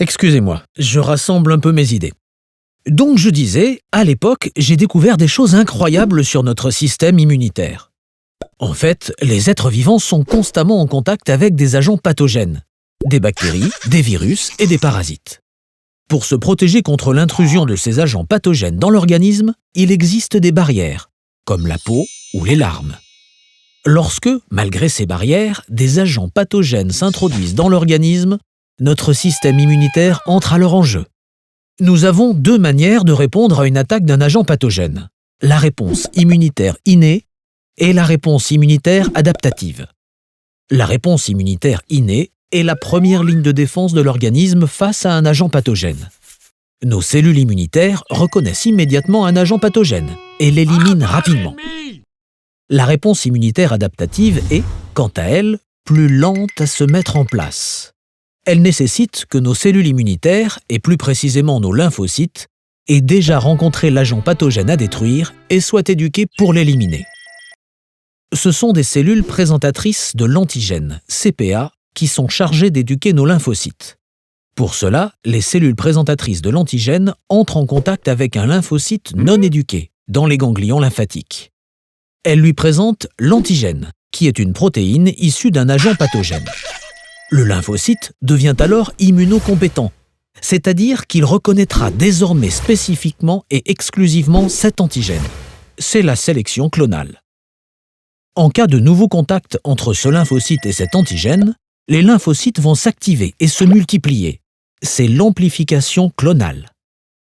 Excusez-moi, je rassemble un peu mes idées. Donc je disais, à l'époque, j'ai découvert des choses incroyables sur notre système immunitaire. En fait, les êtres vivants sont constamment en contact avec des agents pathogènes, des bactéries, des virus et des parasites. Pour se protéger contre l'intrusion de ces agents pathogènes dans l'organisme, il existe des barrières, comme la peau ou les larmes. Lorsque, malgré ces barrières, des agents pathogènes s'introduisent dans l'organisme, notre système immunitaire entre alors en jeu. Nous avons deux manières de répondre à une attaque d'un agent pathogène. La réponse immunitaire innée et la réponse immunitaire adaptative. La réponse immunitaire innée est la première ligne de défense de l'organisme face à un agent pathogène. Nos cellules immunitaires reconnaissent immédiatement un agent pathogène et l'éliminent rapidement. La réponse immunitaire adaptative est, quant à elle, plus lente à se mettre en place. Elle nécessite que nos cellules immunitaires, et plus précisément nos lymphocytes, aient déjà rencontré l'agent pathogène à détruire et soient éduquées pour l'éliminer. Ce sont des cellules présentatrices de l'antigène, CPA, qui sont chargées d'éduquer nos lymphocytes. Pour cela, les cellules présentatrices de l'antigène entrent en contact avec un lymphocyte non éduqué, dans les ganglions lymphatiques. Elles lui présentent l'antigène, qui est une protéine issue d'un agent pathogène. Le lymphocyte devient alors immunocompétent, c'est-à-dire qu'il reconnaîtra désormais spécifiquement et exclusivement cet antigène. C'est la sélection clonale. En cas de nouveau contact entre ce lymphocyte et cet antigène, les lymphocytes vont s'activer et se multiplier. C'est l'amplification clonale.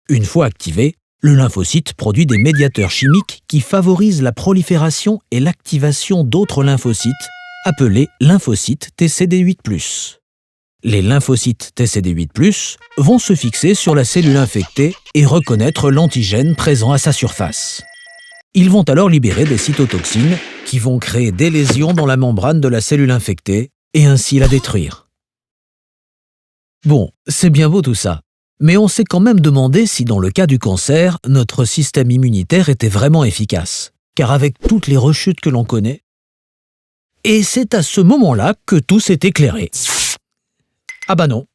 Une fois activé, le lymphocyte produit des médiateurs chimiques qui favorisent la prolifération et l'activation d'autres lymphocytes, appelés lymphocytes TCD8+. Les lymphocytes TCD8+, vont se fixer sur la cellule infectée et reconnaître l'antigène présent à sa surface. Ils vont alors libérer des cytotoxines qui vont créer des lésions dans la membrane de la cellule infectée et ainsi la détruire. Bon, c'est bien beau tout ça, mais on s'est quand même demandé si dans le cas du cancer, notre système immunitaire était vraiment efficace, car avec toutes les rechutes que l'on connaît, et c'est à ce moment-là que tout s'est éclairé. Ah bah non,